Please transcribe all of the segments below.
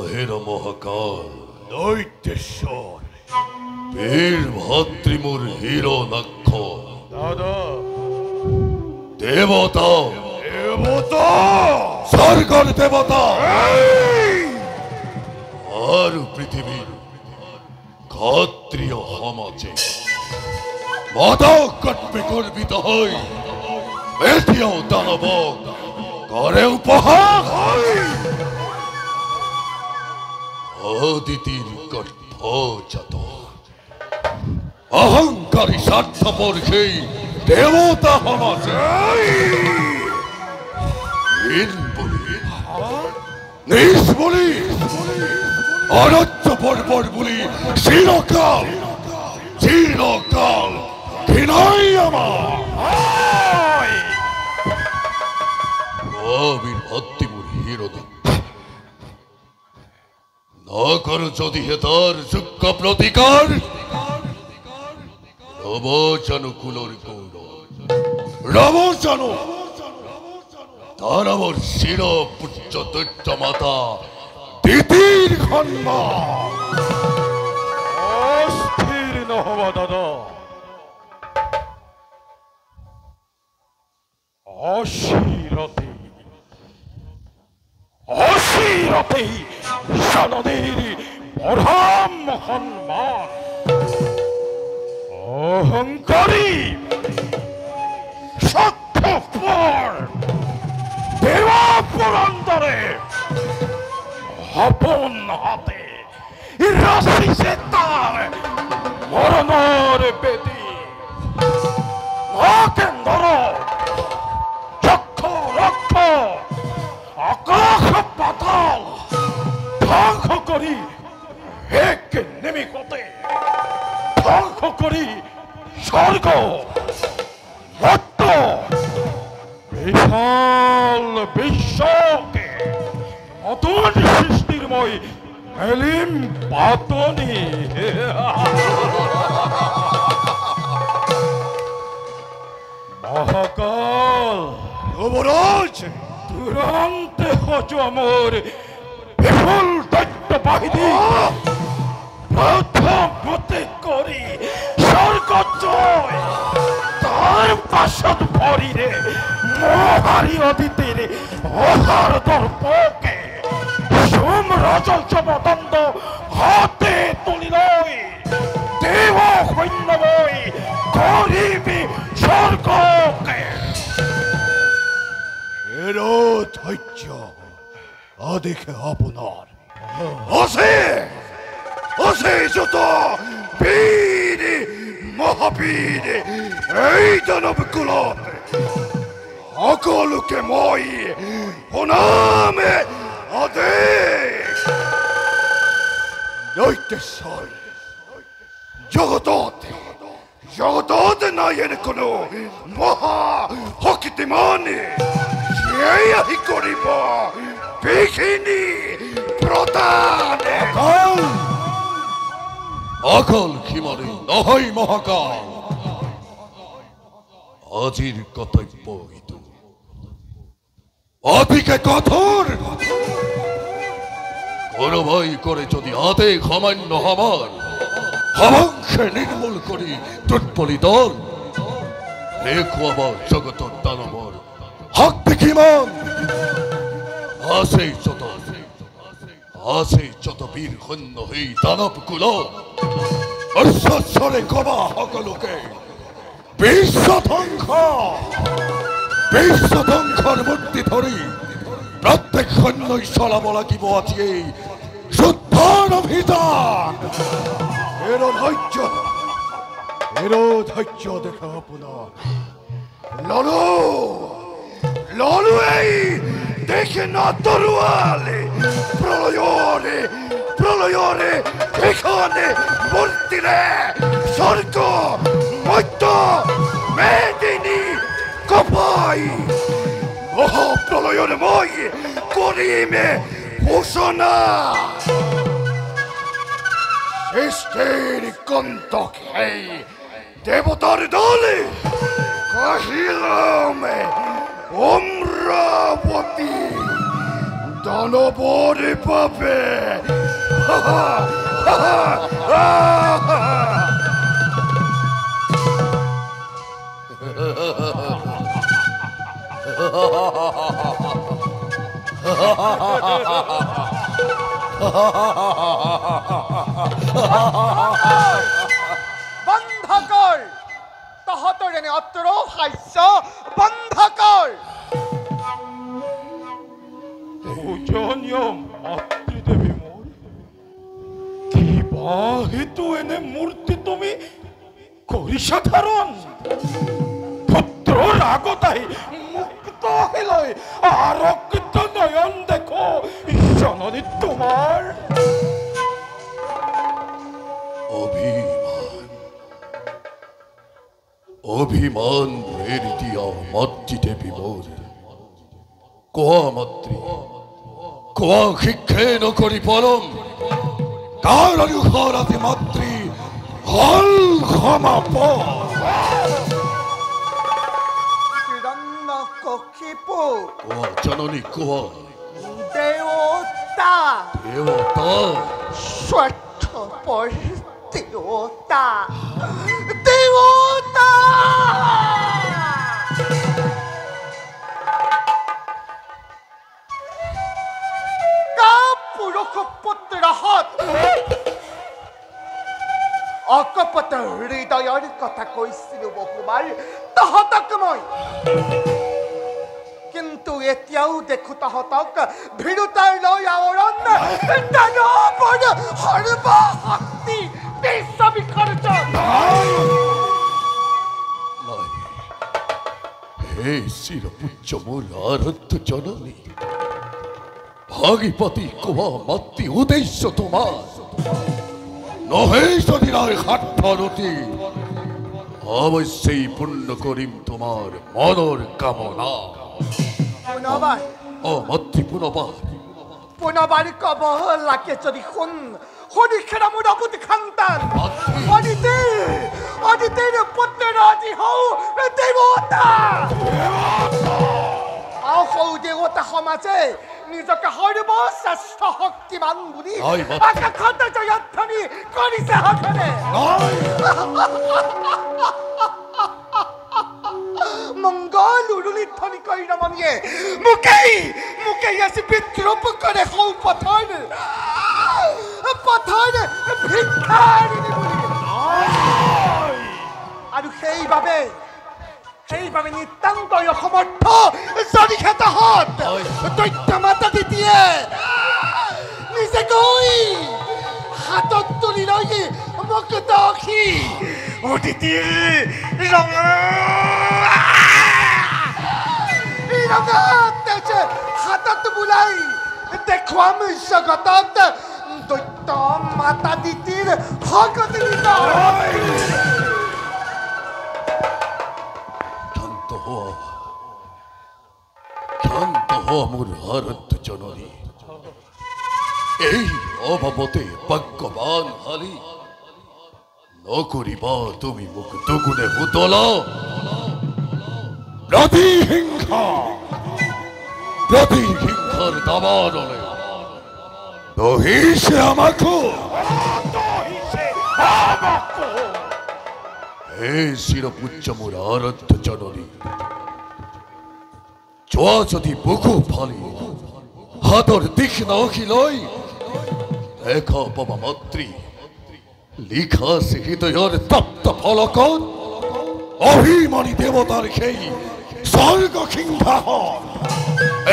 হেরা মহাকাল দৈত্যেশ্বর বীর ভাতৃমুর হিরো নক্ষ দাদা দেবতা দেবতা স্বর্গের দেবতা আর পৃথিবীর ক্ষত্রিয় সমাজে মাদকট বিকর্বিত হই বেটিও দানবক করে উপহার অদিতির গর্ভজাত অহংকারী স্বার্থপর সেই দেবতা সমাজে নিজ বলি অনন্ত পর্বর বলি চিরকাল চিরকাল ঘৃণাই আমার বীর ভক্তিমুর হিরো না কর যদি হেতার যোগ্য প্রতিকার রবচানু কুলর গৌর রবচানু তার আমার শির পুচ্চ দৈত্য মাতা দিদির খন্মা অস্থির নহবা দাদা অশিরতে অশিরতে সনদের পরম সম্মান অহংকারী স্বার্থপর দেবা পুরন্দরে আপন হাতে রাশিছে তার মরণর বেদি কেন্দ্র চক্ষ সকল বিশ্বকে নতুন সৃষ্টির মই এলিম পাতনি মহাকাল যুবরাজ দুরন্তে হচ আমার বিপুল দৈত্য বাহিনী প্রথম গতি করি স্বর্গ জয় তার পাশত ভরিরে মহারি অদিতির অধার দর্পকে সোম রজল মদন্দ হাতে তুলি লই দেব সৈন্যময় করিবি স্বর্গকে এরো ধৈর্য আদেখে আপনার আছে আছে যত বীর মহাবীর এই দানব কুলত সকলকে মই প্রণামে আদেশ দৈত্যেশ্বর জগতত জগতত নাই এর কোনো মহা শক্তিমান সেই আহি কৰিব বিঘিনি প্ৰদান অকল খিমারে নহয় মহাকাল আজির কর্তব্য ইতু অধিকে কঠোর ভয় করে যদি আদে সামান্য হবার হবংশে নির্মূল করি টুটপলি দল দেখুয়াবার জগতর দানবর হক বিকিমান আছে যত বীর সৈন্য এই দানব কুল অশ্বরে কবা সকলোকে বিশ্বধ্বংসৰ মূৰ্তি ধৰি প্ৰত্যেক সৈন্যই চলাব লাগিব আজি এই যুদ্ধৰ অভিযান এৰো ধৈৰ্য দেখা আপোনাৰ ললো এই দেখে না তরুয়ালে প্রলয়রে এখানে মূর্তিরে স্বর্গ মধ্য মেদিনী কপাই মহাপ্রলয়রে মই করিমে ঘোষণা সৃষ্টির কন্তক হেই দেবতার দলে কহিলামে অমরাবতী দানবরে পাবে বন্ধ কর তহতর এনে অত্র হাস্য বন্ধ কর পূজনীয় মাতৃদেবী মোর কি বাহিত এনে মূর্তি তুমি করিস ধারণ পুত্র রাগতাই মুক্ত হইলই আরক্ত নয়ন দেখো জননী তোমার অভিমান মেরে দিয়া মাতৃদেবী মোর কোয়া মাতৃ কোয়া শিক্ষে নকরি পরম কার অনুসরাতে মাতৃ হল ক্ষমা হিরণ্য কক্ষিপু কোয়া জননী কোয়া দেবতা স্বার্থপর দেবতা দেবতা পুরুষ পুত্র হাত অকপট হৃদয়ের কথা কৈছিল বহুবার তহতক মই কিন্তু এতিয়াও দেখো তহতক ভীৰুতাৰ লৈ আৱৰণ দানৱৰ সৰ্বশক্তি বিশ্ব বিসৰ্জন হে চিরপূজ্য মোর আরাধ্য জননী ভাগীপতি কোয়া মাতৃ উদ্দেশ্য তোমার নহে যদি নয় হাট্টরতি অবশ্যই পূর্ণ করিম তোমার মনর কামনা পুনবাৰ মাতৃ পুনবাৰ পুনবাৰ কব লাগে যদি শুনিখেৰা মোৰ অবুতি সন্তান অদিতিৰ পুত্ৰ আজি হও দেৱতা সৌ দেৱতা সমাজে নিজকে সৰ্বশ্ৰেষ্ঠ শক্তিমান বুলি আকাশত জয়ধ্বনি কৰিছে হাতৰে মংগল উৰুলিত ধ্বনি কৰি ৰমণীয়ে মোকেই আজি বিদ্ৰোপ কৰে সৌ পথৰ ভিক্ষাৰিণী বুলি আৰু সেইবাবে নিতান্তই অসমৰ্থ যদি খেতাহত দৈত্য মাতা দিতিয়ে নিজে গৈ হাতত তুলি লৈ মোক দখি অদিতিৰ ৰঙাত হাতত বোলাই দেখুৱাম জগতত দৈত্য মাতা দিতিৰ ভগতি শান্ত হওয়া মোর ভারত জননী এই অভাবতে ভাগ্যবান হালি নকরিবা তুমি মুখ দুগুণে উতলা প্রতিহিংসার দাবানলে দহিসে আমাকে হে শিরপুচ্চ মোর আরাধ্য জননী জোয়া যদি বুকু ফালি হাতর দিক নখিলই দেখা বাবা মাতৃ লিখা সে হৃদয়ের তপ্ত ফলকত অভিমানী দেবতার সেই স্বর্গ কিংবা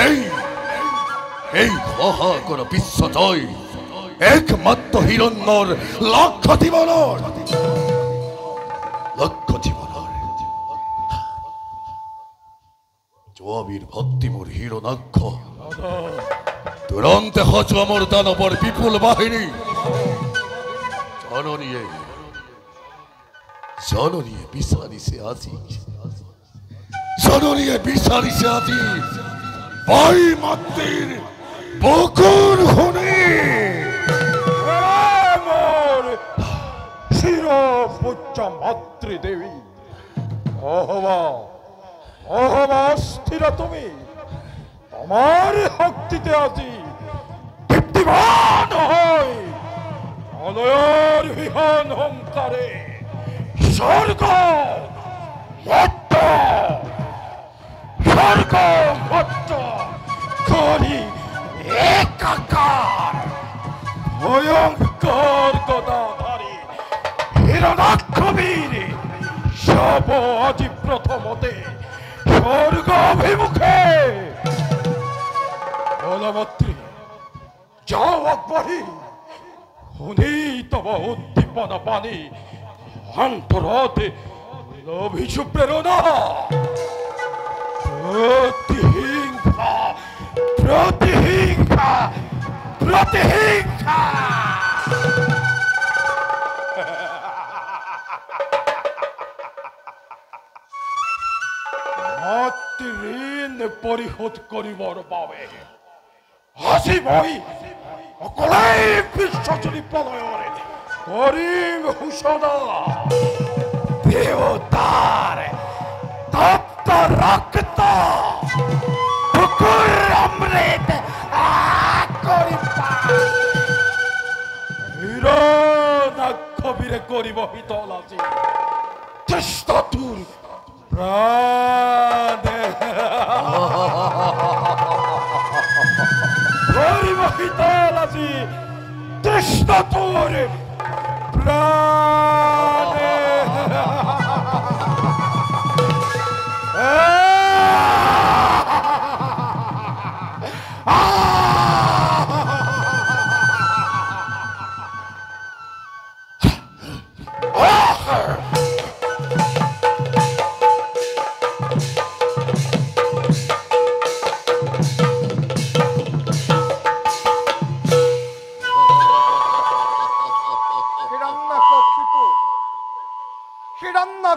এই মহাকর বিশ্বজয় একমাত্র হিরণ্যর লক্ষ্য জীবনের জোয়াবির ভক্তি মোর হিরণাক্ষ তুরন্তে হজ আমর দানবর বিপুল বাহিনী জননীয়ে বিচারিছে আজি ভাই মাতৃর বকুর খুনি মোর শিরপুচ্চ মাতৃদেবী স্থির তুমি আমার শক্তিতে আজি দীপ্তিমান হয় অনয়ের বিহন হংকারে স্বর্গ মত্ত করি একাকার ভয়ঙ্কর গদাধারী হিরণাক্ষবীর সব আজি প্রথমতে স্বর্গ অভিমুখে বলমাত্রী যাও আকবরী শুনি তব উদ্দীপনা পানি অন্তরতে লভিছু প্রেরণা প্রতিহিংসা ঋণ পরিশোধ কৰিবৰ বাবে আজি মই অকলেই বিশ্বজুৰি প্ৰলয়ৰে কৰিম ঘোষণা দেৱতাৰ তপ্ত ৰক্ত বুকুৰ অমৃত হিৰণাক্ষবীৰে কৰিব শীতল আজি কৃষ্ণটোৰ প্ৰাণে পৰিবহিতল আজি কৃষ্ণ তোৰ প্ৰাণে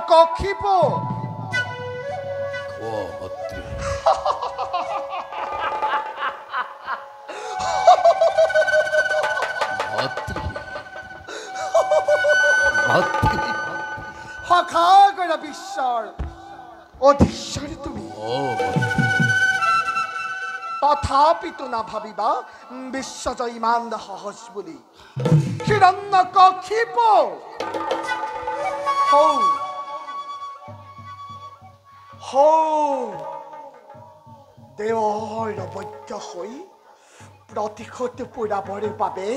কক্ষিপ মাতৃ অধীশ্বৰ তুমি তথাপিতো না ভাবিবা বিশ্বজয় ইমান সহজ বুলি হিৰণ্য কক্ষিপ হৌ দেৱৰ অবৈধ হৈ প্ৰতিশোধ পুৰাবৰ বাবে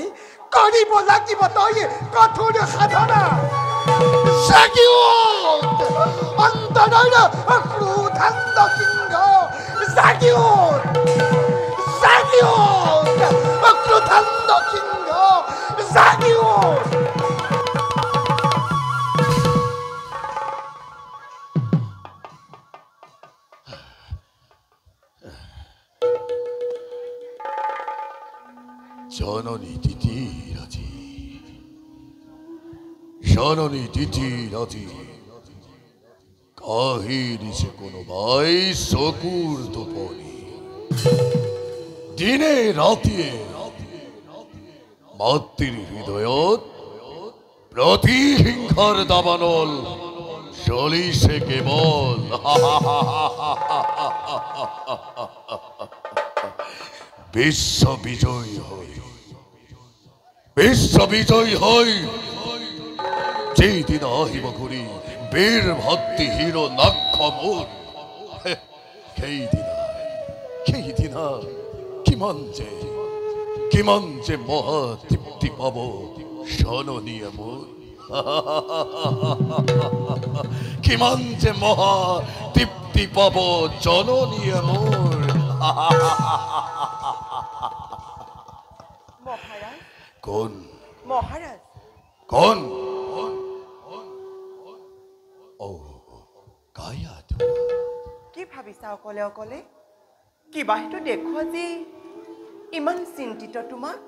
কৰিব লাগিব তই কঠোৰ সাধনা অন্তৰৰ ক্ৰোধান্ত সিংহ ক্ৰোধান্ত সিংহ জননী দিতিৰাজি কাহিনীছে কোনোবাই চকুৰ টোপনি দিনে ৰাতিয়ে মাতৃৰ হৃদয়ত প্ৰতিহিংসাৰ দাবানল চলিছে কেৱল বিশ্ববিজয়ী হৈ যেদিন আহিব ঘূৰি বীৰ ভক্তি হিৰো নাক্ষ মোৰ সেইদিনা কিমান যে মহা তৃপ্তি পাব জননীয়ে মোৰ কিমান যে মহা তৃপ্তি পাব জননীয়ে মোৰ কোন কি ভাবিছা অকলে অকলে কিবা হেতু দেখুৱা যে ইমান চিন্তিত তোমাক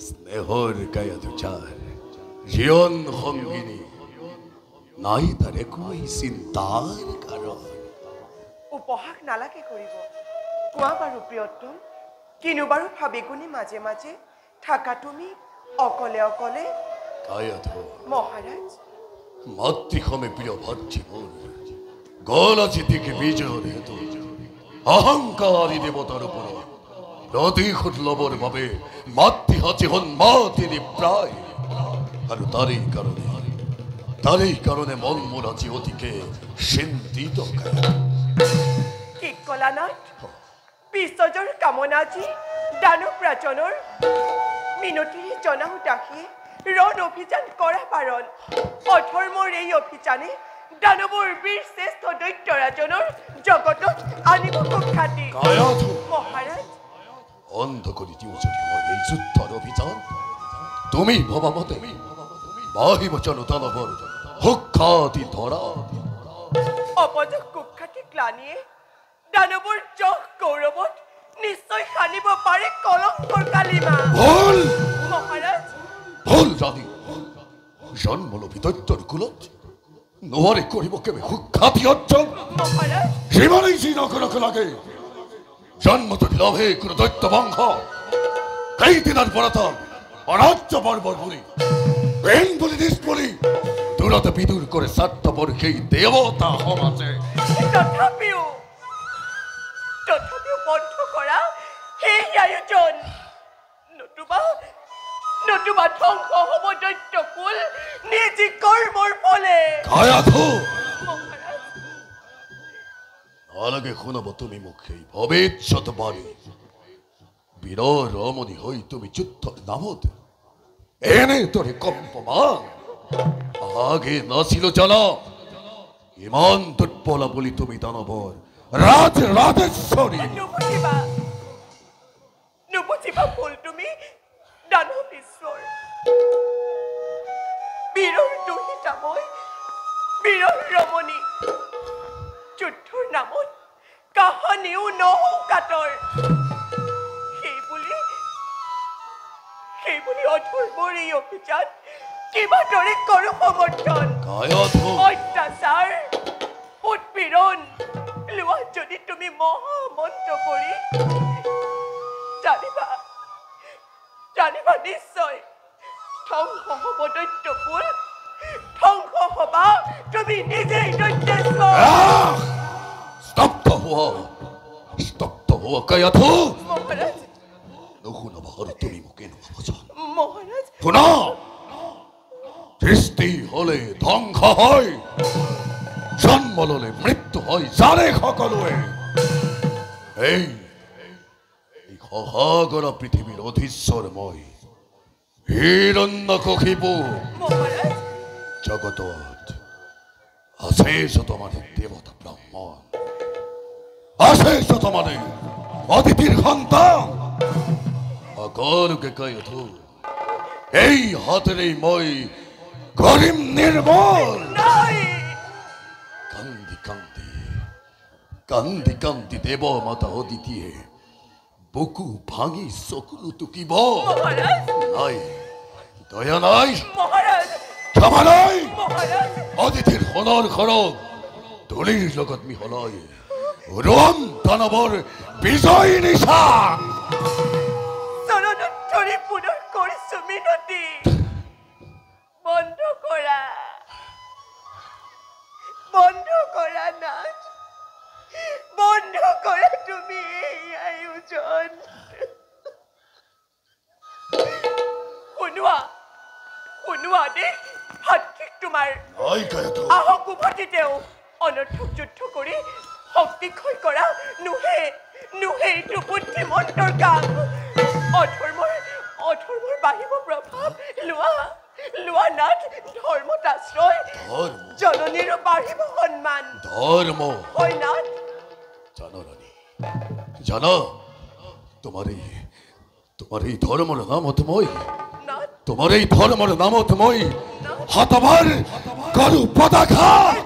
স্নেহৰ কায়াচাৰ জীবন সংগিনী নাই তাৰ একোই চিন্তাৰ কাৰণ উপহাস নালাগে কৰিব কোৱা বাৰু প্ৰিয়তম কিনো বাৰু ভাবি গুণি মাজে মাজে থাকা তুমি অকলে অকলে মহাৰাজ মাতৃসমে প্ৰিয় ভাতৃ মোৰ গল আজি দিকে বিজয়ৰ হেতু অহংকাৰী দেৱতাৰ ওপৰত প্ৰতিশোধ ল'বৰ বাবে মাতৃহাতী হল মাতৃ প্ৰায় আৰু তাৰেই কাৰণে মন মোৰ আজি অতিকে চিন্তিত কি কলা নাথ বিশ্বজৰ কামনা আজি দানৱ ৰাজনৰ মিনতিৰে জনাও দাসীয়ে ৰণ অভিযান কৰা পাৰণ অধৰ্মৰ এই অভিযানে দানৱৰ বীৰ শ্ৰেষ্ঠ দৈত্যৰাজনৰ জগতত আনিব সুখ্যাতি মহাৰাজ অন্ধ কৰি দিওঁ যদি মই এই যুদ্ধৰ অভিযান তুমি ভবা মতে বাহিব জানো দানৱৰ সুখ্যাতি ধৰা অপজক কুখ্যাতি গ্লানিয়ে দানৱৰ যশ গৌৰৱত নিশ্চয় সানিব পাৰে কলংকৰ কালিমা মহাৰাজ ভুল জানি জন্মলভী দৈত্যৰ কুলত নোৱাৰে কৰিব কেবে সুখ্যাতি অৰ্জন সিমানেই যি নকৰক লাগে জন্মত লাভে কোনো দৈত্য বংশ কেইদিনৰ পৰা অৰাজ্য বৰ্বৰ বুলি প্ৰেম বুলি নিজ বুলি দূৰতে বিদূৰ কৰে স্বাৰ্থপৰ সেই দেৱতা সমাজে তথাপিও বন্ধ কৰা সেই আয়োজন নতুবা ধ্বংস হ'ব দৈত্যকুল নিজি কৰ্মৰ ফলে নালাগে শুনাব তুমি মোক সেই ভৱিষ্যত বাণী বীৰৰ ৰমণী হৈ তুমি যুদ্ধৰ নামত এনেদৰে কম্পমান আগে নাছিল জানা ইমান দুৰ্বলা বুলি তুমি দানৱৰ ৰাজেশ্বৰী নুবুজিবা ভুল তুমি দানৱ ঈশ্বৰ বীৰৰ দুহিতা মই বীৰৰ ৰমণী যুদ্ধৰ নামত কাহানিও নহওঁ কাতৰ সেই বুলি অধৰ্মৰ এই অভিযান কিবাদৰে কৰো সমৰ্থন অত্যাচাৰ উৎপীড়ন লোৱা যদি তুমি মহামন্ত্ৰ কৰি জানিবা নিশ্চয় ধ্বংস হ'ব দৈত্যকুল ধ্বংস হবা তুমি নিজেই দৈত্যেশ্বৰ স্তব্ধ হোৱা কায়াধু মহাৰাজ নুশুনাবা আৰু তুমি মোকে নুশুনা মহাৰাজ শুনা সৃষ্টি হলে ধ্বংস হয় জন্ম ললে মৃত্যু হয় জানে সকলোৱে এই সহাগৰা পৃথিৱীৰ অধীশ্বৰ মই হিৰণ্যকশিপু মহাৰাজ জগতত আছে যত মানে দেৱতা ব্ৰাহ্মণ আছে যত মানে অদিতিৰ সন্তান সকলোকে কৈ উঠো এই হাতেৰে মই কৰিম নিৰ্মল নাই কান্দি কান্দি দেৱ মাতা অদিতিয়ে বুকু ভাঙি চকুলো টুকিব মহাৰাজ নাই দয়া নাই মহাৰাজ ক্ষমা নাই মহাৰাজ অদিতিৰ সোণৰ খৰগ ধূলিৰ লগত মিহলাই ৰোম দানৱৰ বিজয় নিশান চৰণত ধৰি পুনৰ কৰিছো মিনতি বন্ধ কৰা নাচ বন্ধ কৰা তুমি এই আয়োজন শুনোৱা দেই ভাতৃক তোমাৰ আহক উভতি তেওঁ অনৰ্থক যুদ্ধ কৰি শক্তি ক্ষয় কৰা নুহে এইটো বুদ্ধিমন্তৰ কাম অধৰ্মৰ বাঢ়িব প্ৰভাৱ লোৱা নাথ ধৰ্মত আশ্ৰয় জননীৰো বাঢ়িব সন্মান ধৰ্ম হয় নাথ জাননী জানা তোমাৰ এই ধৰ্মৰ নামত মই নাথ তোমাৰ এই ধৰ্মৰ নামত মই হাতবাৰ কৰো পদাঘাত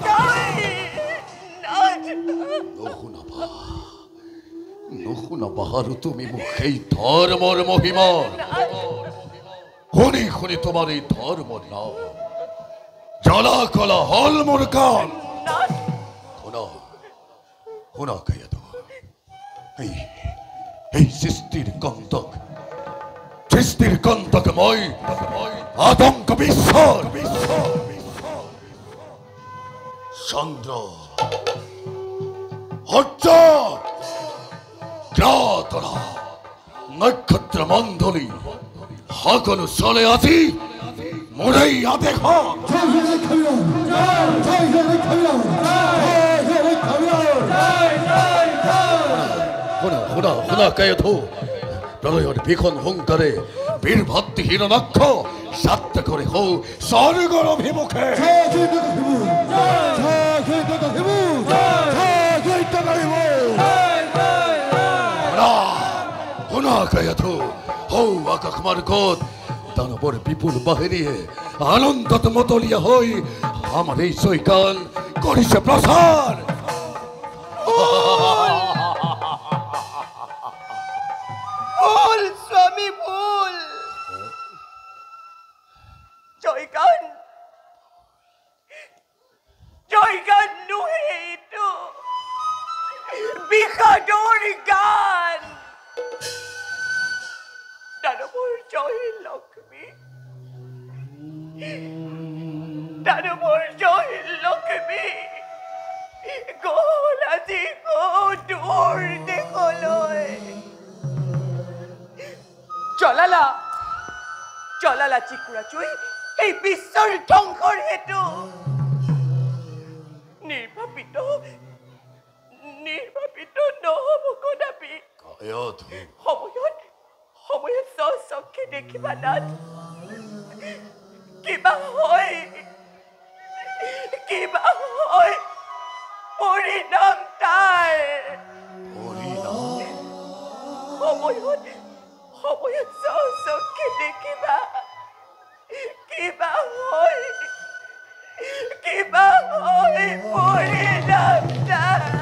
নুশুনাবা আৰু তুমি মোক সেই ধৰ্মৰ মহিমা শুনি শুনি তোমাৰ এই ধৰ্মৰ নাম জ্বলা কলা হল মোৰ কাম শুনা কায়াদু এই সৃষ্টিৰ কন্তক মই আতংক বিশ্বৰ চন্দ্ৰ সূৰ্য গ্ৰহতৰা নক্ষত্ৰ মণ্ডলী সকলো চলে আজি মোৰেই আদেশত শুনা কায়াধু প্ৰলয়ৰ ভীষণ হুংকাৰে বীৰ ভক্তি হিৰণ্যাক্ষ যাত্ৰা কৰে হৌ স্বৰ্গৰ অভিমুখে শুনা কায়াধু হৌ আকাশ মাৰ্গত দানৱৰ বিপুল বাহিনীয়ে আনন্দত মতলীয়া হৈ আমাৰ এই জয়গান কৰিছে প্ৰচাৰ ভুল স্বামী ভুল জয়গান নুহে এইটো বিষাদৰ গান দানৱৰ জয় লক্ষ্মী গ'ল আজি দূৰ দেশলৈ জ্বলালা চিকুৰাচুই এই বিশ্বৰ ধ্বংসৰ হেতু নিৰ্বাপিত নহ'ব কদাপি সময়ত স্বচক্ষে দেখিবা নাথ কিবা হয় পৰিণাম তাৰ সময়ত স্বচক্ষে দেখিবা কিবা হয় পৰিণাম তাৰ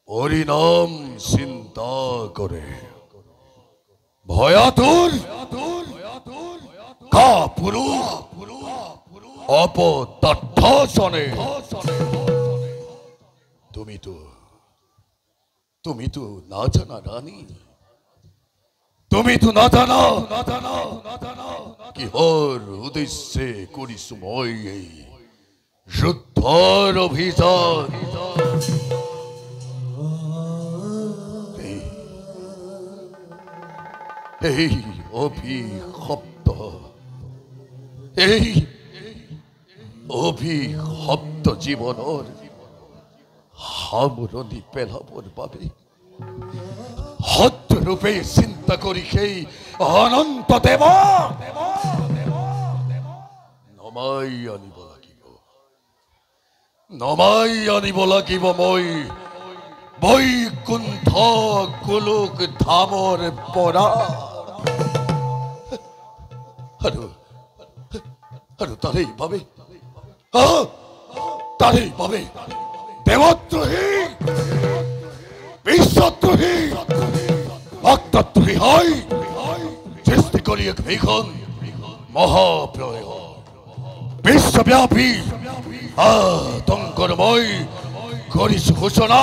পৰিণাম চিন্তা কৰে ভয়াতুৰ কাপুৰুষ অপদাৰ্থনে তুমি তো না জানা ৰানী, তুমি তো না জানা কিহৰ উদ্দেশ্যে কৰিছো মই এই যুদ্ধৰ অভিযান। এই অভিশপ্ত জীৱনৰ সামৰণি পেলাবৰ বাবে সৎৰূপে চিন্তা কৰি সেই অনন্ত দেৱ নমাই আনিব লাগিব মই বৈকুণ্ঠ গোলোক ধামৰ পৰা। আৰু তাৰেই বাবে দেৱদ্ৰোহী বিশ্বদ্ৰোহী ভক্তদ্ৰোহী হয় সৃষ্টি কৰি এক ভীষণ মহাপ্ৰলয় বিশ্বব্যাপী আতংকৰ মই কৰিছো ঘোষণা।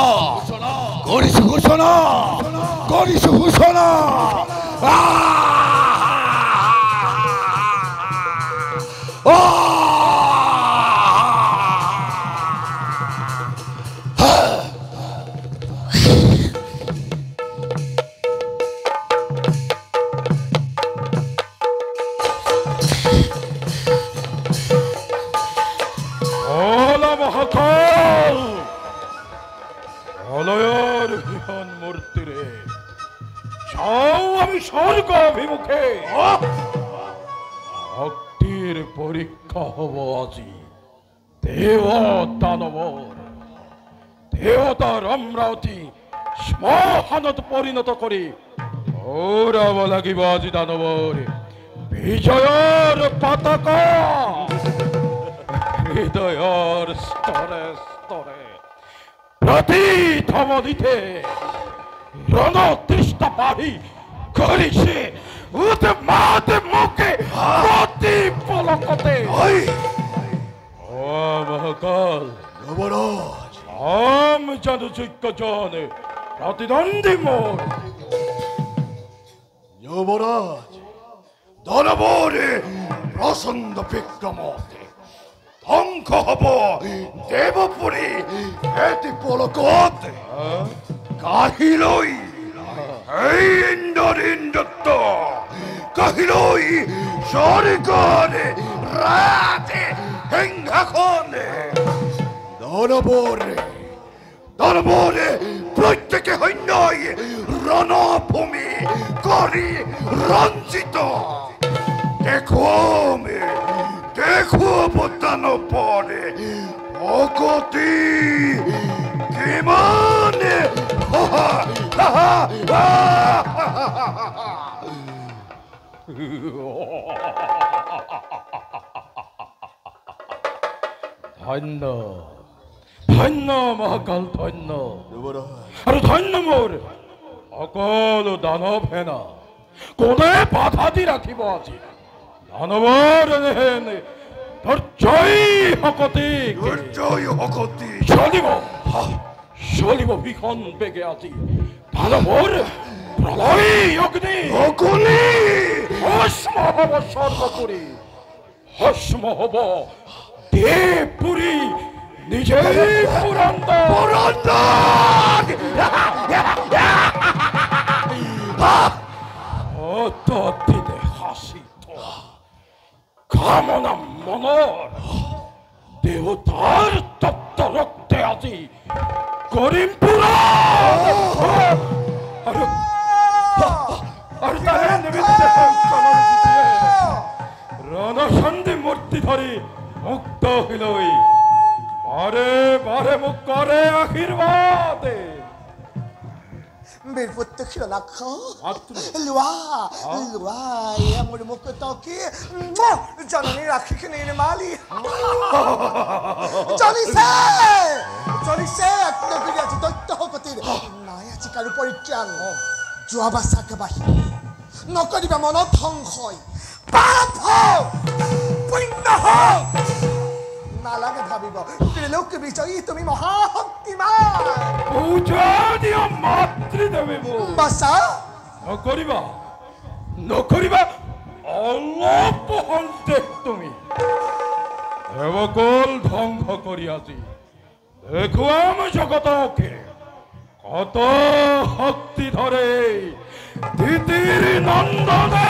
স্বর্গাভিমুখে ভক্তির পরীক্ষা হব আজি দেব দানবর। দেবতার অমরাবতী শ্মশানত পরিণত করে ওরাব লাগিব আজি দানবর বিজয়ের পতাকা। হৃদয়ের স্তরে স্তরে প্রতি ধমনীতে রণতৃষ্ণা পাহি করিছে উদ্মাদ মুখে প্রতি পলকতে। ও মহাকাল যুবরাজ, আম জনযোগ্য জন প্রতিদ্বন্দ্বী মোর। যুবরাজ দানবরে প্রচণ্ড বিক্রমতে ধ্বংস হব দেবপুরী এটি পলকতে। কাহিলৈ এই ইন্দ্রত্ব কাহিলৈ স্বর্গরে রাতে সিংহাসনে। দানবরে প্রত্যেকে সৈন্যই রণভূমি কৰি ৰঞ্জিত। দেখুৱাব দানবৰে ভকতি কিমানে। ধন্য ধন্য মহাকাল ধন্য। আৰু ধন্য মোৰ সকল দানৱ সেনা কোনে বাধা দি ৰাখিব আজি দানৱৰ ধৈৰ্যই শকতি চলিব ভীষণ বেগে আজি দানৱৰ প্ৰলয় অগ্নি ভস্ম হব স্বৰ্গপুৰী ভস্ম হব দেৱপুৰী নিজে অতীতে হাসি কামনা মনৰ দেৱতাৰ তপ্ত ৰক্তে আজি কৰিম পুৰা। আৰু তাৰে নিমিত্তে ৰণসন্ধি মূৰ্তি ধৰি মুক্ত হৈ বাৰে বাৰে মোক কৰে আশীৰ্বাদ। বীৰপুত্ৰ খিলনাক্ষ লুয়া আমাৰ মুখ তকি জননী ৰাখি কিনে মালি চলিছে আজি দৈত্য শক্তিৰ নাই আজি কাৰো পৰিত্ৰাণ। যোৱা বাছাকে বাহি নকৰিবা মনত সংশয় পাপ হওক পুণ্য হওক নালাগে ভাবিব ত্ৰিলোক বিজয়ী তুমি মহাশক্তিমান পূজনীয় মাতৃদেৱী বাছা নকৰিবা নকৰিবা অলপ সন্দেহ তুমি দেৱকুল ধ্বংস কৰি আজি দেখুৱাম জগতকে কত শক্তি ধৰে দিতিৰ নন্দনে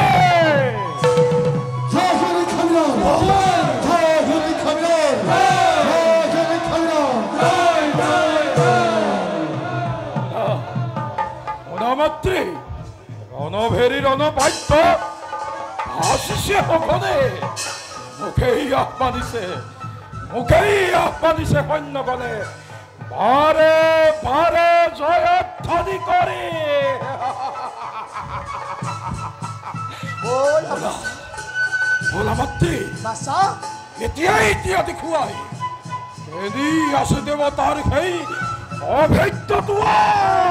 মাতৃ ৰণভেৰী ৰণবাদ্য ভাসিছে সকলে মুখেই আহ্বানিছে সৈন্যগণে বাৰে বাৰে জয়ধ্বনি কৰি বলা মাতৃ বাছা এতিয়া দেখুৱাই কেনি আছে দেৱতাৰ সেই অভেদ্য দুৱাৰ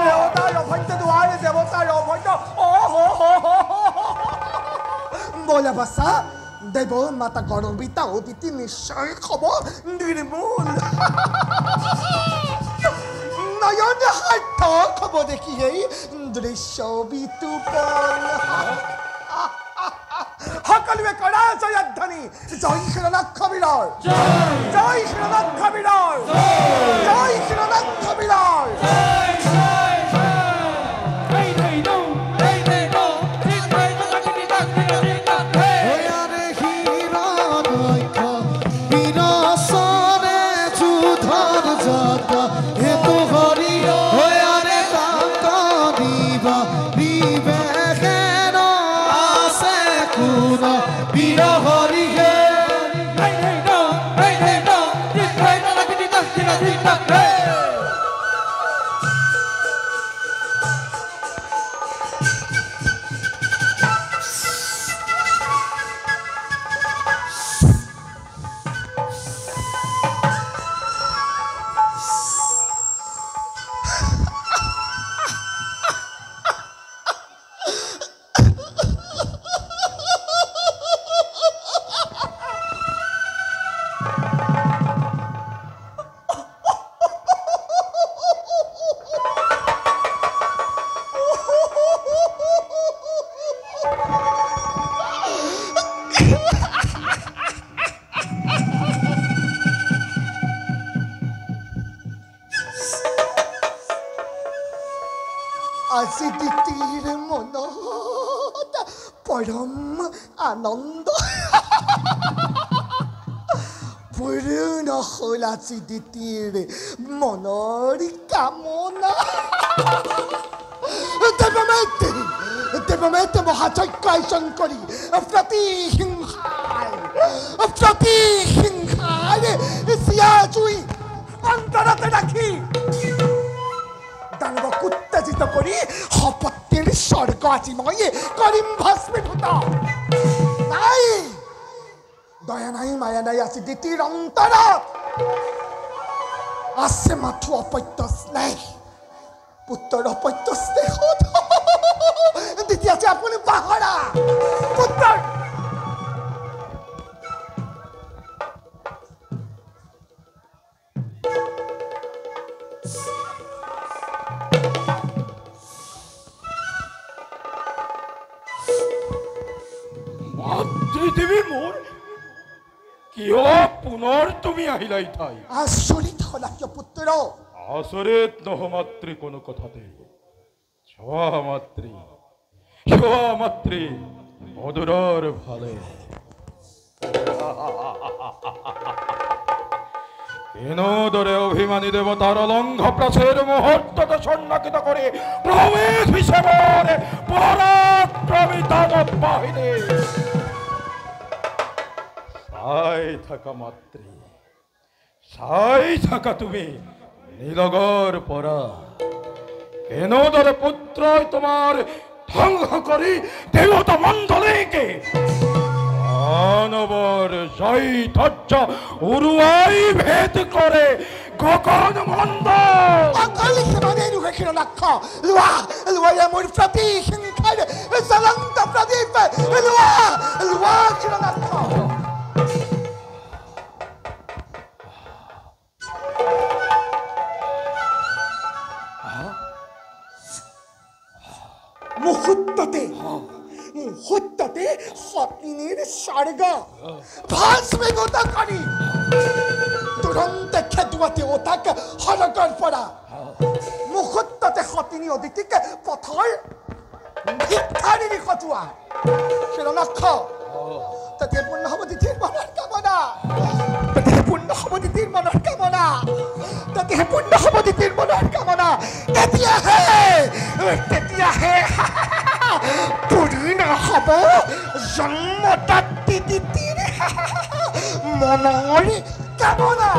দেৱতাৰ অভদ্ৰ বলা বাছা দেৱ মাতা গৰবিতা অদিতি নিশ্চয় খবৰ নিৰ্মূল নয়ন সাৰ্থক হ'ব দেখি সেই দৃশ্য বিতুপন সকলোৱে কৰা জয়ধ্বনি জয় হিৰণাক্ষ বীৰৰ জয় হিৰণাক্ষ বীৰৰ জয় হিৰণাক্ষ বীৰৰ আজি দিতিৰ মনত পৰম আনন্দ পূৰ্ণ হ'ল আজি দিতিৰ মনৰ কামনা দেৱমেতে মহাযজ্ঞ আয়োজন কৰি প্ৰতিহিংসাৰ চিয়া জুই অন্তৰতে ৰাখি দানৱক উত্তেজিত কৰি শপতিৰ স্বৰ্গ আজি মই কৰিম ভস্মীভূত নাই দয়া নাই মায়া নাই আজি দিতিৰ অন্তৰত আছে মাথো অপত্য স্নেহ পুত্ৰৰ অপত্য স্নেহত দিতি আছে আপুনি পাহৰা পুত্ৰৰ মাতৃদেৱী মোৰ কিয় পুনৰ তুমি আহিলা ঠাই আচৰিত হলা কিয় পুত্ৰ আচৰিত নহ মাতৃ কোনো কথাতে চোৱা মাতৃ মধুৰৰ ভালে এনেদৰে অভিমানী দেৱতাৰ অলংঘ প্ৰাচীৰ মুহূৰ্ততে সন্নাকিত কৰি প্ৰৱেশ হৈছে মোৰ পৰাক্ৰমী দানৱ বাহিনী চাই থাকা মাতৃ চাই থাকা তুমি নীলগৰ পৰা এনেদৰে পুত্ৰই তোমাৰ ধ্বংস কৰি দেৱতা মণ্ডলীকে মানৱৰ জয় ধৈৰ্য উৰুৱাই ভেদ কৰে গগন মন্দ অকল সিমানেই নহয় ক্ষীৰনাক্ষ লোৱাৰে মোৰ প্ৰতি হিংসাৰ জ্বলন্ত প্ৰদীপ লোৱা ক্ষীৰনাক্ষ মুহূৰ্ততে সপিনীৰ স্বৰ্গ ভস্মীভূত কৰি তুৰন্ত খেদুৱাতে ওতাক সৰগৰ পৰা মুহূৰ্ততে সপিনী অদিতিক পথৰ ভিক্ষাৰীৰ সজোৱা ক্ষীৰনাক্ষ তাতে পূৰ্ণ হ'ব দিতিৰ মনৰ কামনা তাতে পূৰ্ণ হ'ব দিতিৰ মনৰ কামনা তাতে পূৰ্ণ হ'ব দিতিৰ মনৰ কামনা তেতিয়াহে পূৰ্ণ হ'ব জন্মদাত্ৰী দিতিৰ মনৰ কামনা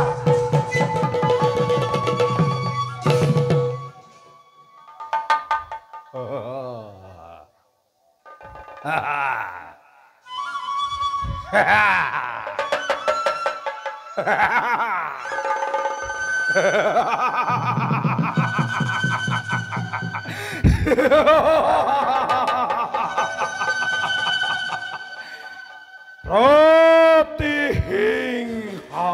প্ৰতিহিংসা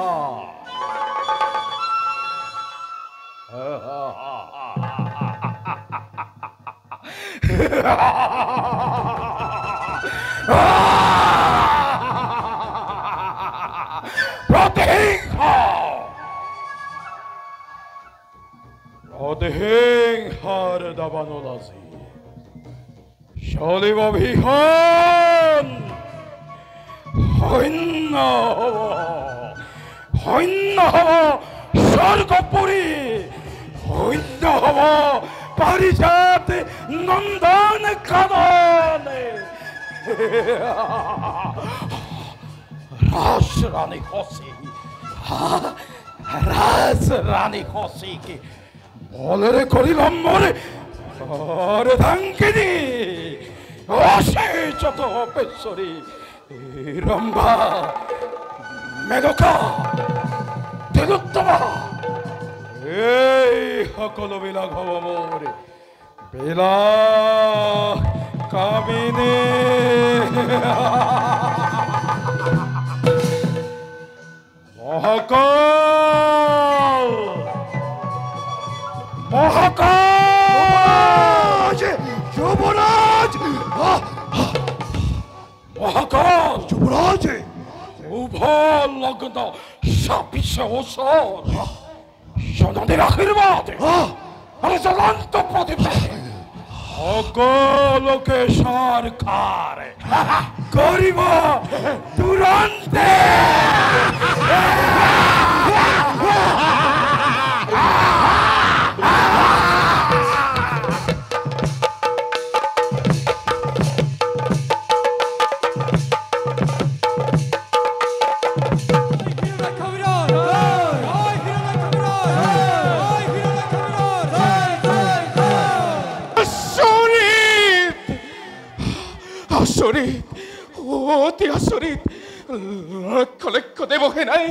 প্ৰতিহিংসাৰ দাবানলাজি চলিব ভীষণ সৈন্য হ'ব স্বৰ্গপুৰী সৈন্য হ'ব পাৰিজাত নন্দন কানন ৰাজৰাণী খচি বলেৰে কৰিলাম মৰে অৰ্ধাঙ্গিনী অশেষত অপেশ্বৰী ৰম্ভা মেনকা তিলোত্তমা এই সকলো বিলাক হ'ব মোৰ বিলাক কামিনী মহাকাশ যুবৰাজ উভয় লগ্ন সাপিসে ওসৰ সনদেৰ আশীৰ্বাদ আৰ জ্বলন্ত প্ৰদীপে সকলকে সৰকাৰ কৰিব দুৰন্তে অতি আচৰিত লক্ষ লক্ষ দেৱহে নাই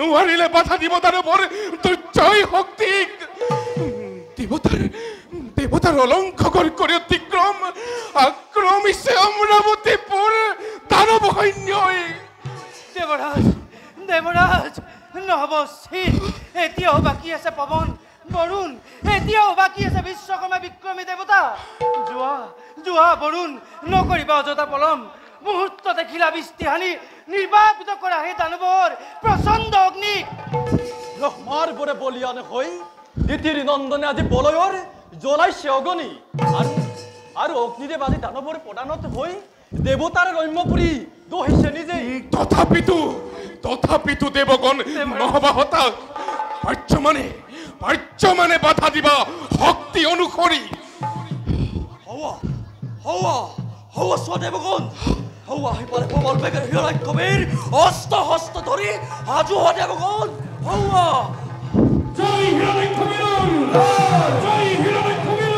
নোৱাৰিলে বাধা দিব তাৰ বৰ দুৰ্জয় শক্তিক দেৱতাৰ অলংঘৰ কৰি অতিক্ৰম আক্ৰমিছে অমৰাৱতীপুৰ দানৱ সৈন্যই দেৱৰাজ নহ'ব এতিয়াও বাকী আছে পৱন বৰুণ এতিয়াও বাকী আছে বিশ্বকৰ্মা বিক্ৰমী দেৱতা যোৱা বৰুণ নকৰিবা অযথা পলম মুহূৰ্ত দেখিলা বৃষ্টি হানি নিৰ্বাপিত কৰা সেই দানৱৰ প্ৰচণ্ড অগ্নিক ব্ৰহ্মাৰ বৰে বলিয়ান হৈ দিতিৰ নন্দনে আজি বলয়ৰ জ্বলাইছে অগ্নি আৰু অগ্নিদেৱ আজি দানৱৰ প্ৰদানত হৈ দেৱতাৰ ৰম্যপুৰী দহিছে নিজে তথাপিতো দেৱগণ নহবা হতাশ পাৰ্যমানে বাধা দিবা শক্তি অনুসৰি হওয়া স্বদেৱগণ হওয়া সিপাৰে প্ৰবল বেগেৰে হিৰণ্যকবীৰ অস্ত্ৰ হস্ত ধৰি সাজু হোৱা দেৱগণ হওয়া জয় হিৰণ্যকবীৰ জয় হিৰণ্যকবীৰ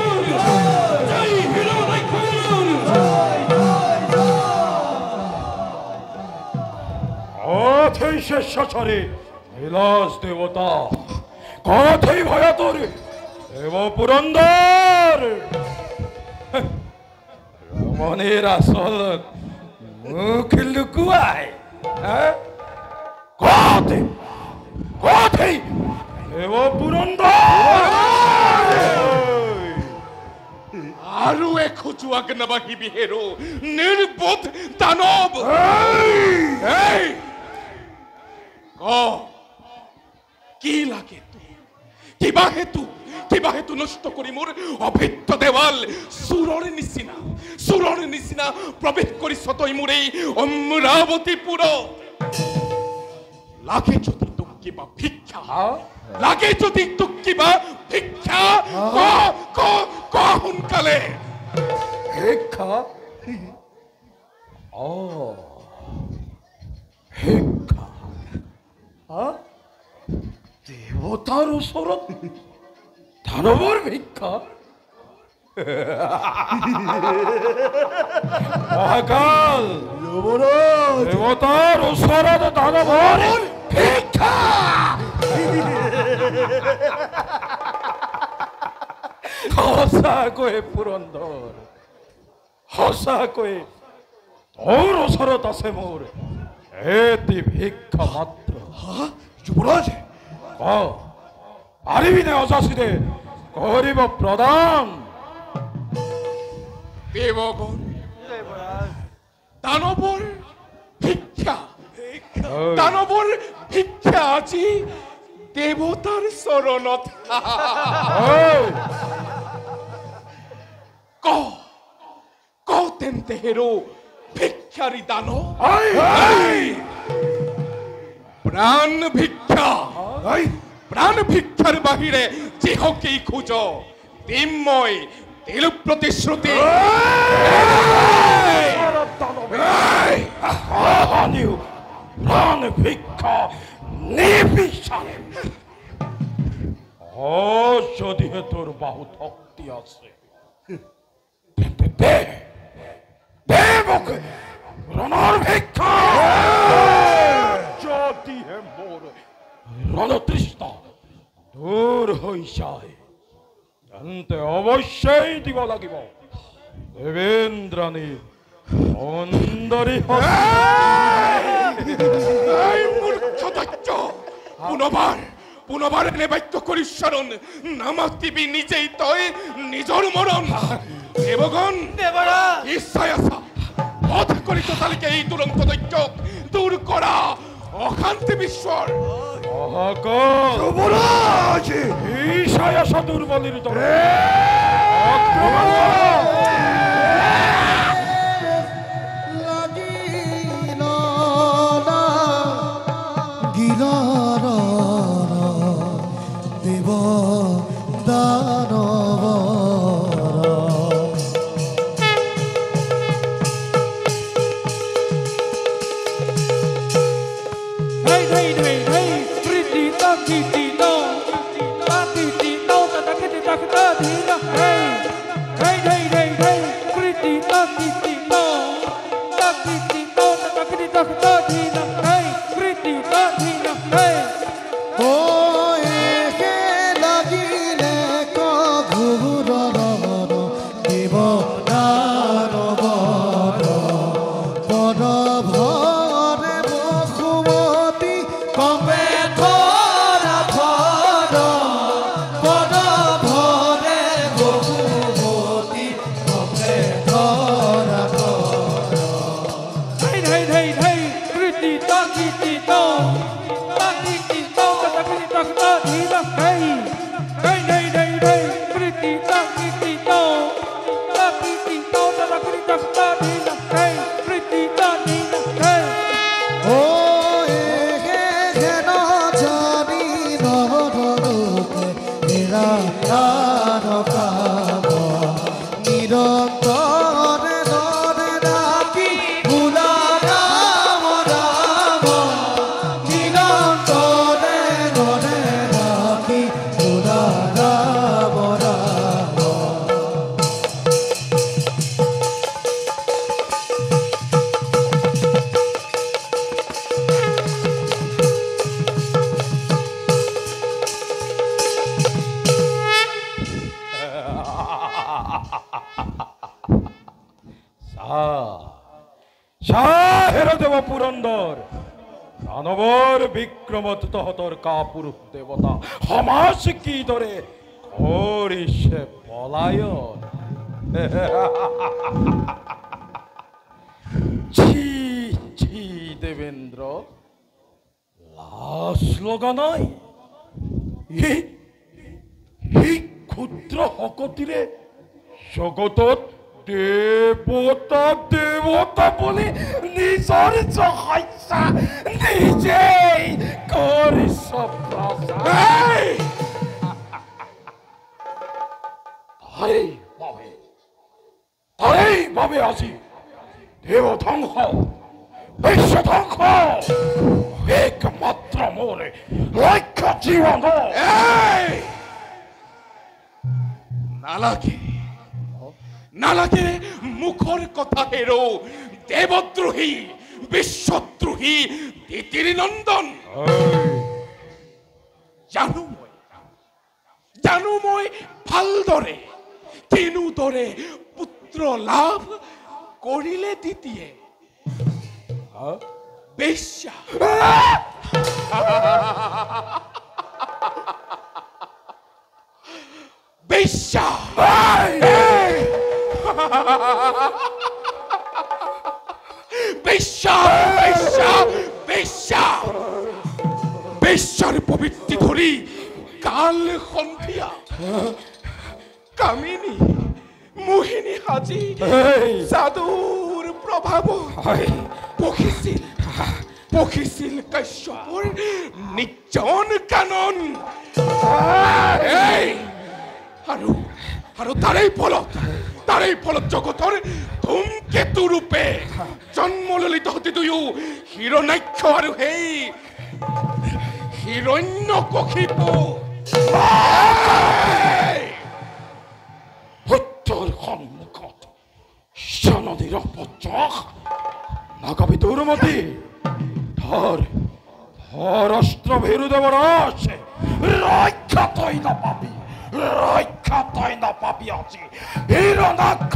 জয় হিৰণ্যকবীৰ অথৈ শেষাচাৰী বিলাস দেবতা কথাই ভয়া তোৰ দেব পুৰন্দৰ ৰমণেৰ আসল মুখ লুকুয়ায় কথে কথে দেব পুৰন্দৰ আৰু এখোজোৱাক নাবাহিবি হেৰো নিৰ্বোধ দানৱ এই ক কি লাগে কিবা হেতু নষ্ট কৰি মোৰ অভেদ্য দেৱাল চোৰৰ নিচিনা প্ৰৱেশ কৰিছ তই মোৰ এই অমৰাৱতীপুৰত লাগে যদি তোক কিবা ভিক্ষা ক সোনকালে শিক্ষা শিক্ষা দেৱতাৰ ওচৰত দানৱৰ ভিক্ষা মহাকাল দেৱতাৰ ওচৰত দানৱৰ ভিক্ষা সঁচাকৈ পুৰন্দৰ সঁচাকৈ তোৰ ওচৰত আছে মোৰ এটি ভিক্ষা মাত্ৰ যুৱৰাজ পাৰিবিনে অযাচিতে কৰিব প্ৰদান দেৱগণ দানৱৰ ভিক্ষা আজি দেৱতাৰ চৰণত ক তেন্তে হেৰো ভিক্ষাৰী দানৱ প্ৰাণ ভিক্ষাৰ বাহিৰে যিহকেই খোজ দিম মই দিল প্ৰতিশ্ৰুতি প্ৰাণ ভিক্ষা নিবিচাৰে যদিহে তোৰ বহুত শক্তি আছে দে মোক ৰণৰ ভিক্ষা যদিহে মোৰ ৰণতৃষ্ণা দূৰ হৈ যায় তেন্তে অৱশ্যেই দিব লাগিব দেৱেন্দ্ৰাণী সুন্দৰী পুনবাৰ এনে বাক্য কৰি শৰণ নামাতিবি নিজেই তই নিজৰ মৰণ দেৱগণ ইচ্ছাই আছা বধ কৰি তোতালিকে এই দুৰন্ত দৈত্যক দূৰ কৰা অশান্তি বিশ্বৰ যুৱৰাজ ঈশাই আছা দুৰ্বলীৰ দৰে শাহের দেব পুরন্দর দানবর বিক্রমত তহতর কাপুরুষ দেবতা হমাস কি ধরে করিছে পলায়ন। ছি ছি দেবেন্দ্র, লাশ লগা নাই এই ক্ষুদ্র হকতিরে জগতত দেবতা দেবতা বলে নিজর জহাইছা নিজেই করিছ প্রচার। তাই ভাবে আজি দেব ধ্বংস বিশ্ব ধ্বংস একমাত্র মোরে লক্ষ্য জীবন। নালাগে নালাগে মুখর কথা হেরো দেবদ্রোহী বিশ্বদ্রোহী তিতির নন্দন। জানো মই ভালদৰে কেনুদৰে পুত্ৰ লাভ কৰিলে তিতিয়ে বেশ্যা। বেশ্যা বেশ্যা বেশ্যা বেশ্যা বেশ্যাৰ প্ৰবৃত্তি ধৰি কাল সন্ধিয়া কামিনী মোহিনী সাজি যাদুৰ প্ৰভাৱ পখিছিল কাশ্যপৰ নিৰ্জন কানন। আৰু তাৰেই ফলত জগতৰ ধূমকেতু ৰূপে জন্ম ললিত হতে দুয়ো হিৰণ্যাক্ষ আৰু সেই হিৰণ্যকশিপু। সত্যৰ সন্মুখত নদীৰ পত্ৰক নাগাবি দুৰ্মতি ধৰ অস্ত্ৰ ভেৰু দেৱৰ আছে ৰক্ষা তই নাপাবি আজি হিৰণ্যাক্ষ।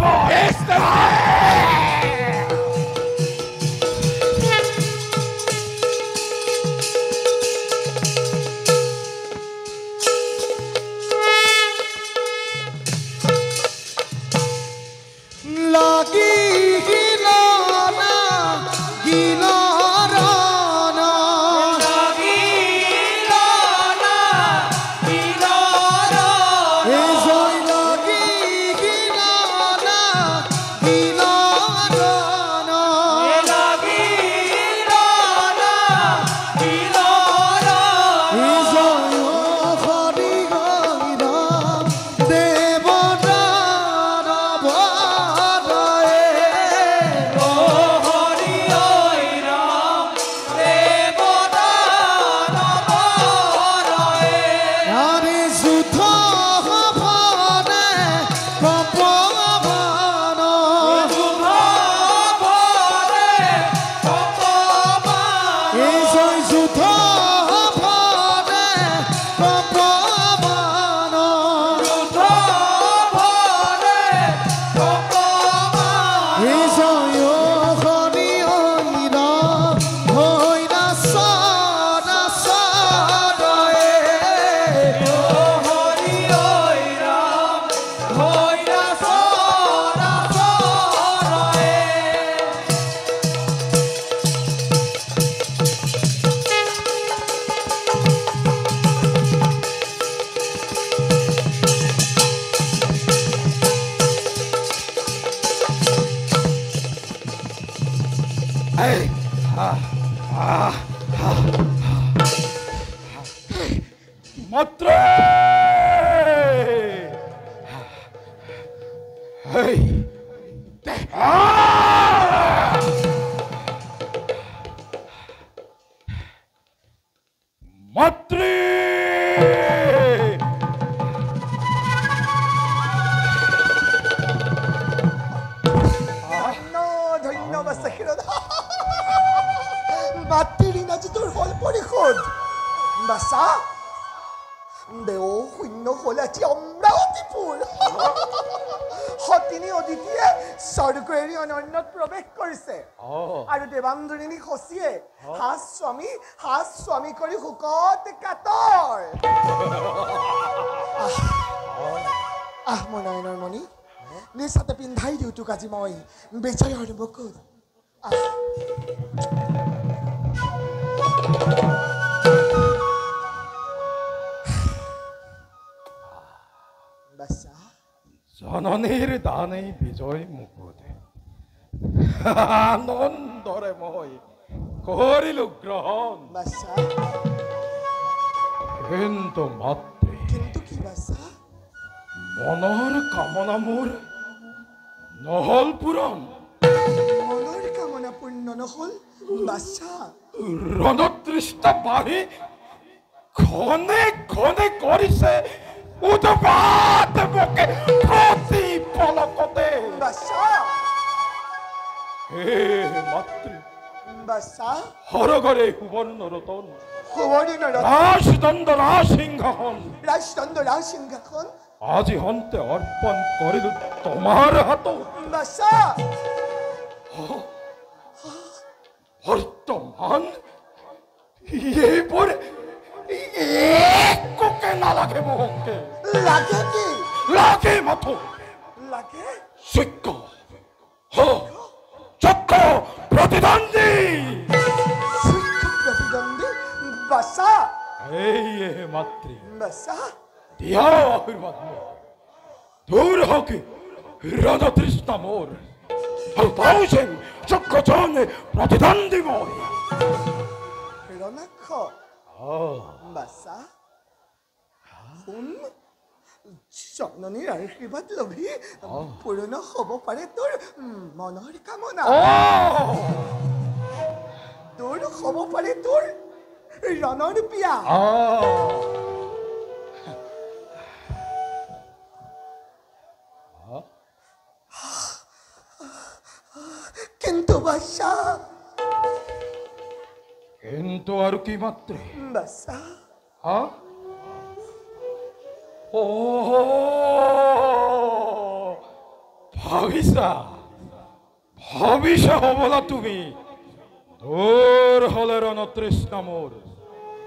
মন্ত্ৰী মন্ত্ৰী ধন্যবাদ মাতৃ ঋণ আজি তোৰ হল পৰিশোধ বাছা দেও শূন্য নহ'ল আজি অমৰাৱতীপুৰ সতিনী অদিতিয়ে স্বৰ্গ এৰি অনন্যত প্ৰৱেশ কৰিছে আৰু দেৱাংগৰিণী শশীয়ে হাজ স্বামী কৰি শোকত কাতৰ মোৰ নয়নৰ মণি নিজ হাতে পিন্ধাই দিওঁ তোক আজি মই বিজয়ৰ মুকুট জননীৰ দানেই বিজয় মুকুট আনন্দৰে মই কৰিলো গ্ৰহণ কিন্তু মাতৃ কি বাছা মনৰ কামনা মোৰ নহল পূৰণ মনৰ কামনা পূৰ্ণ নহল বাছা ৰণতৃষ্ট বাঢ়ি ঘনে ঘনে কৰিছে উৎপাত মোকে প্ৰতি পলকতে হে মাতৃ হৰঘৰে সুবৰ্ণ ৰতন ৰাজদণ্ড ৰাজসিংহাসন আজি হন্তে অৰ্পণ কৰিলো তোমাৰ হাতত বৰ্তমান এইবোৰ একোকে নালাগে মোকে লাগে কি লাগে মাথো লাগে যোগ্য যোগ্য প্ৰতিদ্বন্দ্বী বাছা এই মাতৃ বাছা দিয়া আশীৰ্বাদ দূৰ হওক ৰণতৃষ্ণা মোৰ আৰু পাওঁ যেন যোগ্যজনে প্ৰতিদ্বন্দ্বী মই হিৰণাক্ষ বাছা শুন জননীৰ আশীৰ্বাদ লভি পূৰ্ণ হ'ব পাৰে তোৰ মনৰ কামনা তোৰ হ'ব পাৰে তোৰ ৰণৰ বিয়া কিন্তু বাছা কিন্তু আৰু কি মাত্ৰে বাছা ভাবিছা হবলা তুমি দূৰ হলে ৰণতৃষ্ণা মোৰ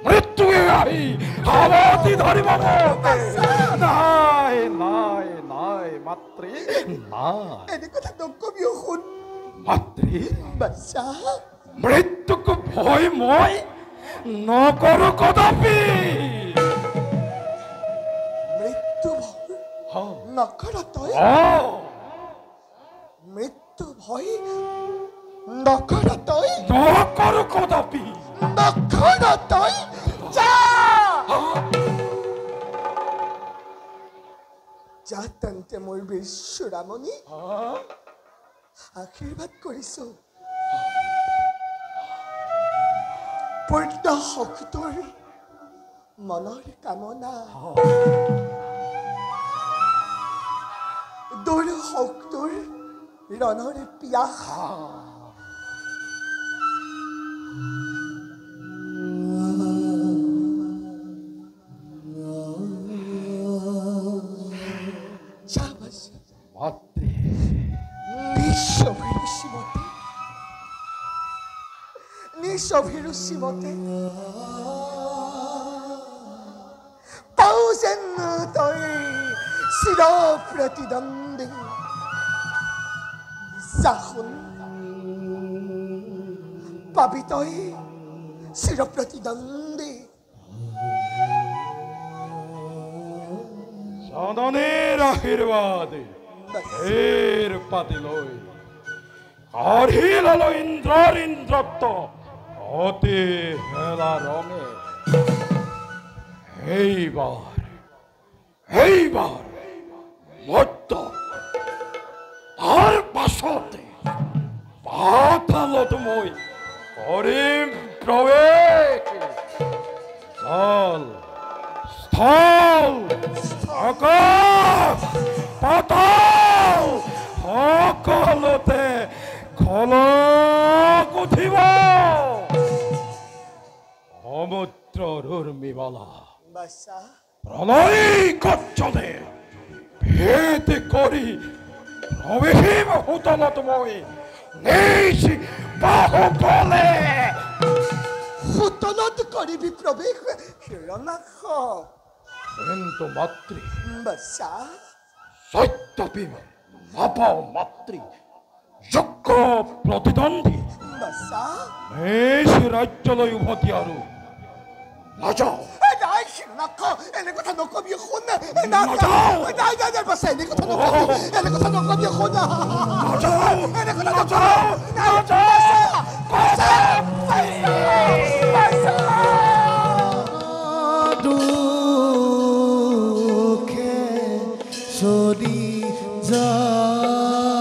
মৃত্যুৱে আহি হাৱতি ধৰিব নাই নাই নাই মাতৃ নাই এনে কথা নকবি শুন মাতৃ বাছা মৃত্যুক ভয় মই নকৰো কদাপি মৃত্যু ভয় নকৰ তই মৃত্যু ভয় নকৰ তই নকৰো কদাপি নকৰ তই যা তেন্তে মোৰ বিশ্বৰামণি আশীৰ্বাদ কৰিছো পূৰ্ণ শক্তিৰ মনৰ কামনা দূৰ শক্তিৰ ৰণৰ পিয়াস নিশভিৰুচিমতে পাও যেন তই চিৰ প্ৰতিদ্বন্দ্বী যাহোন পাবি তই চিৰ প্ৰতিদ্বন্দ্বী জননীৰ আশীৰ্বাদ হেৰ পাতি লৈ কাঢ়ি ললো ইন্দ্ৰৰ ইন্দ্ৰত্ব অতি হেলা ৰঙে এইবাৰ মত্য তাৰ পাছতে পাতালত মই কৰিম প্ৰৱেশ জল স্থল আকাশ পাতাল সকলোতে খলক উঠিব সমুদ্ৰৰ উৰ্মিমালা প্রলয় গর্জনে ভেদ করি প্রবেশিম হুতলত মই নিজ বাহুবলে। হুতলত করিবি প্রবেশ হিরণাক্ষ। কিন্তু মাতৃ বৎসা সত্যপি নাপাও মাতৃ যোগ্য প্রতিদ্বন্দ্বী বৎসা মেষ রাজ্যলৈ উভতি আৰু নাযাও। নাই হিরণাক্ষ এনে কথা নকবি শুন। নাযাও। নাই নাই নাই বৎসা এনে কথা নকবি, এনে কথা নকবি শুন। নাযাও। এনে কথা নকবি। নাযাও। বৎসা বৎসা দুখে চলি যাই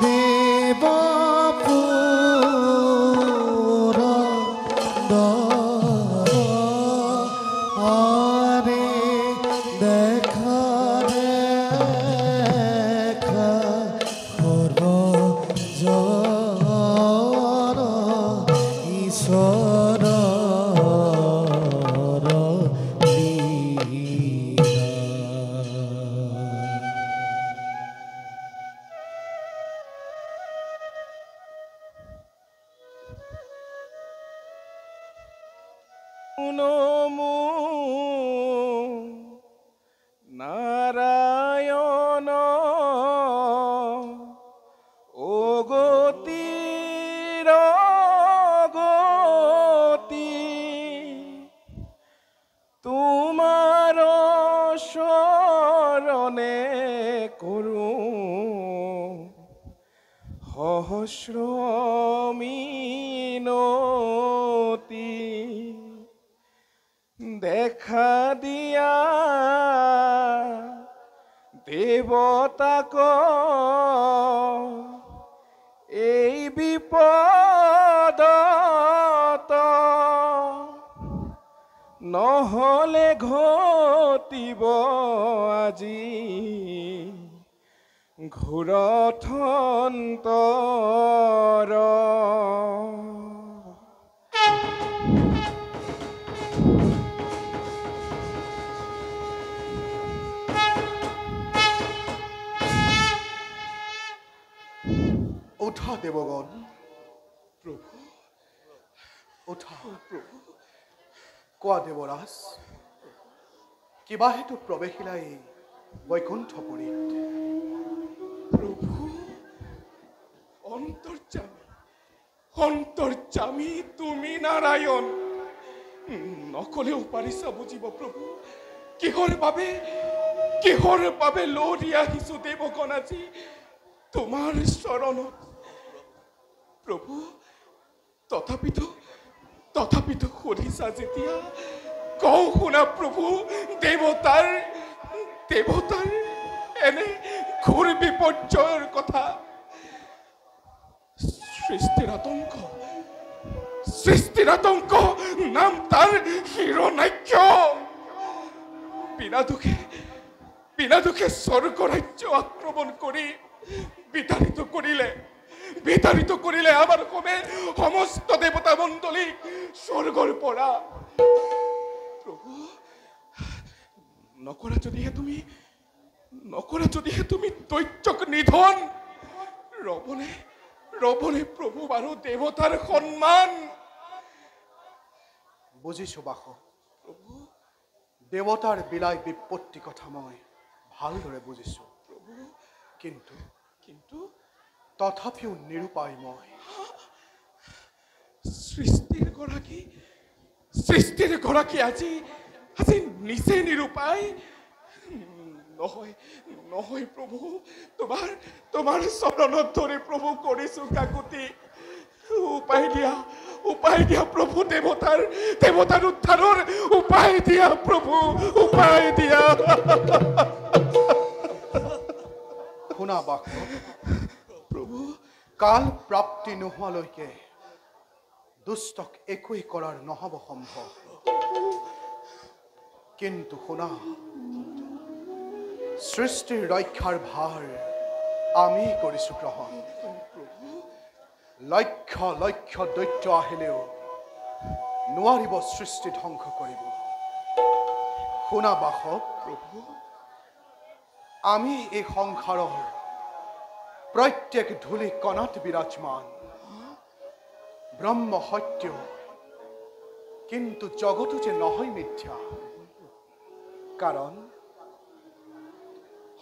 দেৱপুৰ আৰে দেখা দেখা সৰ্বজনৰ ঈশ্বৰৰ নমো নাৰায়ণ ও গতিৰ গতি তোমাৰ শৰণে কৰু সহস্ৰ মিনতি দেখা দিয়া দেবতাক এই বিপদত নহলে ঘটিব আজি ঘোৰথন্তৰ। উঠা দেবগণ, প্ৰভু উঠা। প্ৰভু কোৱা দেৱৰাজ, কিবা হেতু প্ৰৱেশিলা এই বৈকুণ্ঠপুৰীত? প্ৰভু অন্তৰ্যামী, অন্তৰ্যামী তুমি নাৰায়ণ। নকলেও পাৰিছা বুজিব প্ৰভু, কিহৰ বাবে লৰি আহিছো দেৱগণ আজি তোমাৰ চৰণত। প্ৰভু তথাপিতো সুধিছা যেতিয়া কওঁ শুনা প্ৰভু, দেৱতাৰ এনে ঘোৰ বিপৰ্যয়ৰ কথা। সৃষ্টিৰ আতংক নাম তাৰ হিৰণ্যাক্ষ। বিনা দুখে স্বৰ্গ ৰাজ্য আক্ৰমণ কৰি বিতাড়িত কৰিলে আমাৰ সমস্ত দেৱতা মণ্ডলীক স্বৰ্গৰ পৰা। প্ৰভু নকৰা যদিহে তুমি দৈত্যক নিধন, ৰবনে প্ৰভু বাৰু দেৱতাৰ সন্মান। বুজিছো বাস, প্ৰভু দেৱতাৰ বিলাই বিপত্তি কথা মই ভালদৰে বুজিছো প্ৰভু, কিন্তু তথাপিও নিৰুপায় মই। সৃষ্টিৰ গৰাকী আজি নিজে নিৰুপায়। নহয় প্ৰভু, তোমাৰ চৰণত ধৰি প্ৰভু কৰিছো কাকুতি। উপায় দিয়া প্ৰভু, দেৱতাৰ উদ্ধাৰৰ উপায় দিয়া প্ৰভু, উপায় দিয়া। শুনা বাক প্ৰভু, কাল প্ৰাপ্তি নোহোৱালৈকে দুষ্টক একোৱেই কৰাৰ নহ'ব সম্ভৱ। কিন্তু শুনা, সৃষ্টিৰ ৰক্ষাৰ ভাৰ আমি কৰিছো গ্ৰহণ। লক্ষ লক্ষ দৈত্য আহিলেও নোৱাৰিব সৃষ্টি ধ্বংস কৰিব। শুনা বাসৱ প্ৰভু, আমি এই সংসাৰৰ প্ৰত্যেক ধূলি কণাত বিৰাজমান ব্ৰহ্ম সত্য, কিন্তু জগতো যে নহয় মিথ্যা। কাৰণ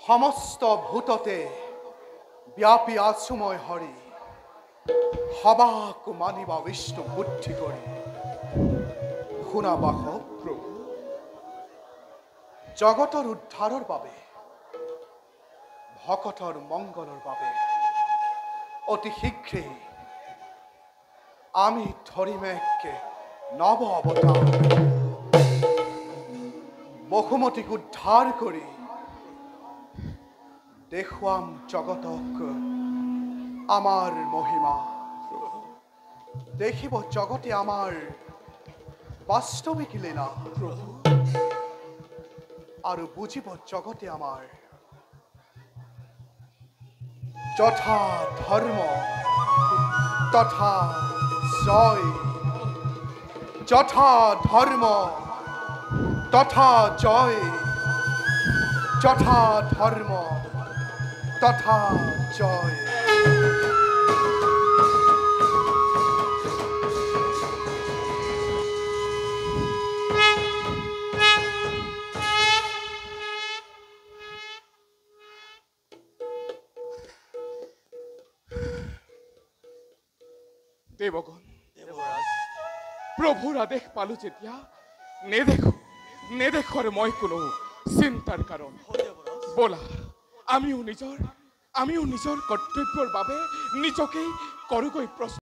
সমস্ত ভূততে ব্যাপী আছো মই হৰি, সবাক মানিবা বিষ্ণু বুদ্ধি কৰি। শুনা বাসৱ প্ৰভু, জগতৰ উদ্ধাৰৰ বাবে, ভকতৰ মংগলৰ বাবে অতি শীঘ্ৰেই আমি ধৰিম এক নৱ অৱতাৰ। বসুমতীক উদ্ধাৰ কৰি দেখুৱাম জগতক আমাৰ মহিমা। দেখিব জগতে আমাৰ বাস্তৱিক লীলা, আৰু বুজিব জগতে আমাৰ যথা ধৰ্ম তথা জয়, যথা ধৰ্ম তথা জয়, যথা ধৰ্ম তথা জয়। দেৱগণ, প্ৰভুৰ আদেশ পালো যেতিয়া নেদেখো আৰু মই কোনো চিন্তাৰ কাৰণ। ব'লা আমিও নিজৰ কৰ্তব্যৰ বাবে নিজকেই কৰোগৈ প্ৰস্তুত।